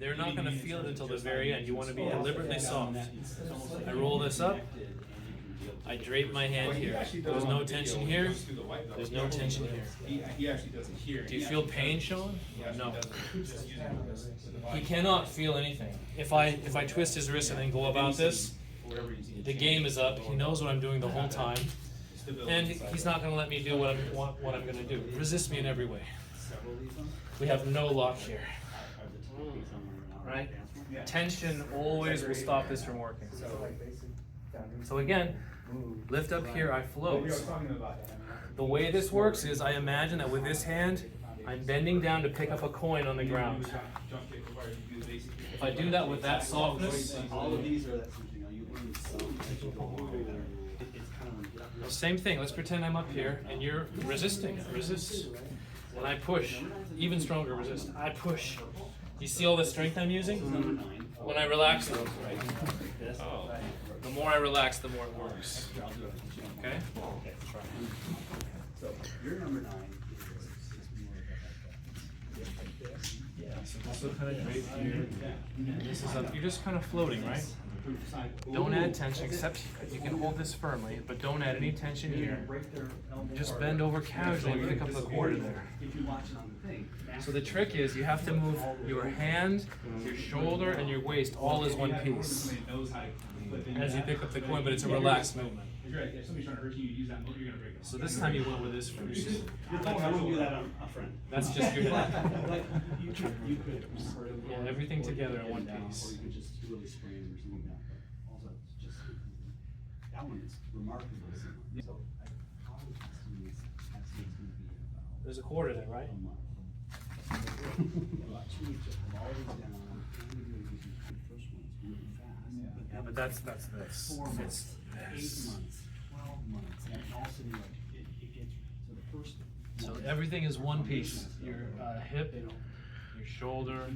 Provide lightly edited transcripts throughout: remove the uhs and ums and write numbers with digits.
they're not going to feel it until the very end. You want to be deliberately soft. I roll this up. I drape my hand here. There's no tension here. There's no tension here. He actually doesn't hear. Do you feel pain, Sean? No. He cannot feel anything. If I twist his wrist and then go about this, the game is up. He knows what I'm doing the whole time, and he's not going to let me do what I'm going to do. Resist me in every way. We have no lock here. Right? Tension always will stop this from working. So again, lift up here, I float. The way this works is I imagine that with this hand, I'm bending down to pick up a coin on the ground. If I do that with that softness, same thing. Let's pretend I'm up here and you're resisting. Resist. When I push, even stronger resist. I push. You see all the strength I'm using? When I relax, the more I relax, the more it works. Okay? So your number 9 So this will kind of drape here. And this is up. You're just kind of floating, right? Don't add tension, except you can hold this firmly, but don't add any tension here. Just bend over casually and pick up the cord in there. So the trick is you have to move your hand, your shoulder, and your waist all as one piece as you pick up the coin, but it's a relaxed movement. So this time you went with this first. I wouldn't do that on a friend. That's just your head. Yeah, everything together in one piece. Or you could just really spray it or something like that. Also, just that one is remarkable. So how testing is going to be about There's a quarter there, right? a month. About 2 weeks of all these down. The first one's really fast. Yeah, but that's this. 4 It's months, 8 this. months, 12 months, and all of a sudden like it gets so the first. So everything is one piece. Your hip, your shoulder,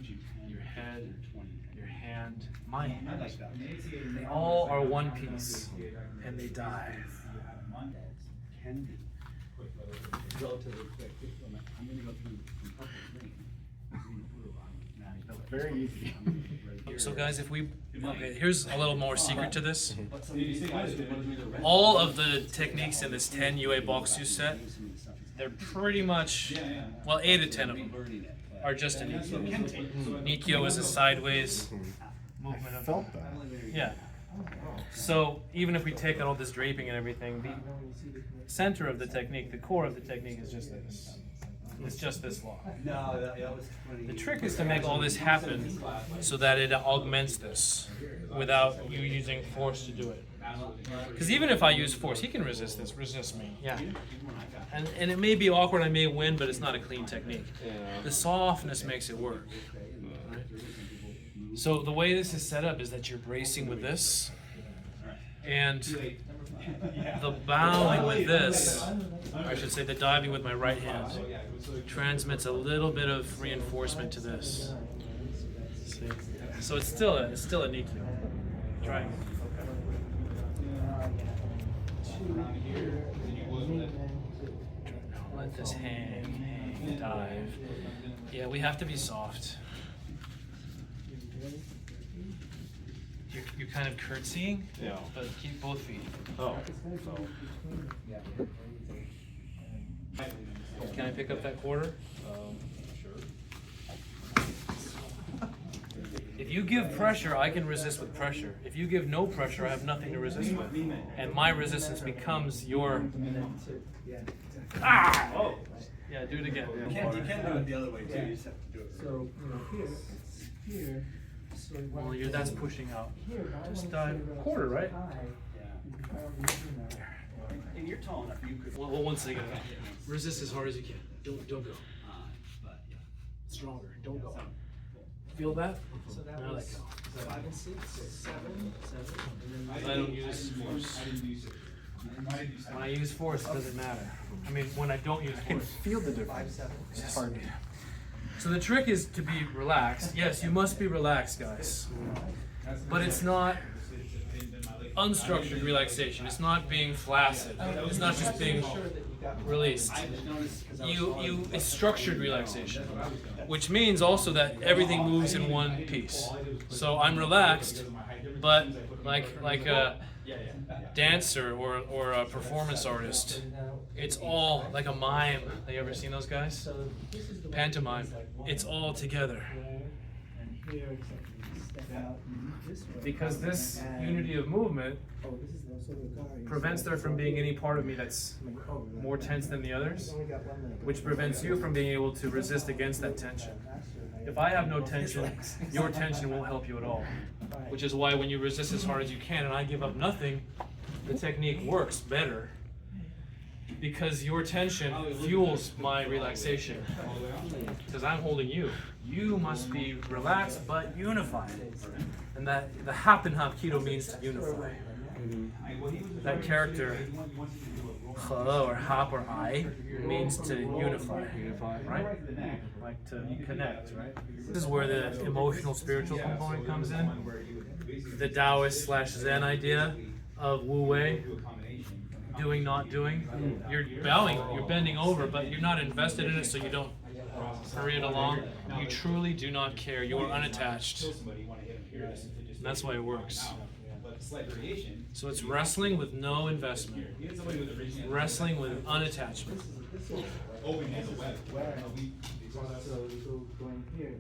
your head, your hand, my hand. They all are one piece, and they dive. Can be relatively quick. I'm going to go through from purple to green. Very easy. So guys, if we, okay, here's a little more secret to this. All of the techniques in this 10 UA box you set, they're pretty much, well, 8 to 10 of them are just an Nikyo. Nikyo is a sideways movement of, Felt that. yeah. So even if we take out all this draping and everything, the center of the technique, the core of the technique is just this. It's just this long. No, that was funny. The trick is to make all this happen so that it augments this without you using force to do it. Because even if I use force, he can resist this, resist me. Yeah. And it may be awkward, I may win, but it's not a clean technique. The softness makes it work. Right? So the way this is set up is that you're bracing with this, and the bowing with this, I should say the diving with my right hand, transmits a little bit of reinforcement to this. See? So it's still a Nikyo. Try it. Let this hang, dive. Yeah, we have to be soft. You're kind of curtsying, Yeah. but keep both feet. Oh. Can I pick up that quarter? Sure. If you give pressure, I can resist with pressure. If you give no pressure, I have nothing to resist with. And my resistance becomes your... Ah! Oh! Yeah, do it again. You can do it the other way too. You just have to do it. So, here, so Well, that's pushing out. Just dive quarter, right? And you're tall enough. You could. Well, once again, resist as hard as you can. Don't go. But yeah. Stronger. Don't go. Feel that? So that Now was let go. 5 and 6, 7, and then I don't use force. When I use force, it doesn't matter. I mean, when I don't use force. Feel the difference. 5, 7. It's hard. So the trick is to be relaxed. Yes, you must be relaxed, guys. But it's not unstructured relaxation. It's not being flaccid. It's not just being released. It's structured relaxation. which means also that everything moves in one piece. So I'm relaxed, but like a dancer or a performance artist, it's all like a mime. Have you ever seen those guys? So this is the Pantomime. It's all together. and here it's like you step out this way. Because this And- unity of movement Oh, this is also the car. prevents there from being any part of me that's more tense than the others, which prevents you from being able to resist against that tension. If I have no tension, your tension won't help you at all. Which is why when you resist as hard as you can and I give up nothing, the technique works better. Because your tension fuels my relaxation. Because I'm holding you. You must be relaxed but unified. And that the Hap in Hapkido means to unify. That character, Hello or Hap or I, means to unify, right? Like to connect, right? This is where the emotional spiritual component comes in. The Taoist / Zen idea of Wu Wei, doing, not doing. You're bowing, you're bending over, but you're not invested in it, so you don't hurry it along. You truly do not care. You are unattached. And that's why it works. So it's wrestling with no investment. Wrestling with unattachment. So you go going here.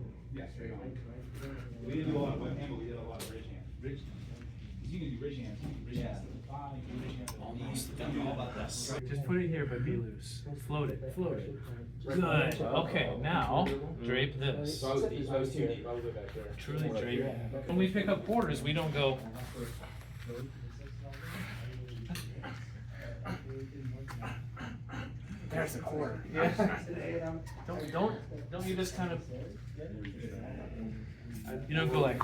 We didn't do a lot of web hand, but we did a lot of ridge hand. Ridge hand. 'Cause you can do ridge hands, you can do ridge hands to the thigh, you can do ridge hands to the knee. All about this. Just put it here, but be loose. Float it, float it. Good. Okay, now drape this. I was too deep. I was way back there. Truly drape it. When we pick up quarters, we don't go. There's a quarter. Don't you just kind of, you don't go like.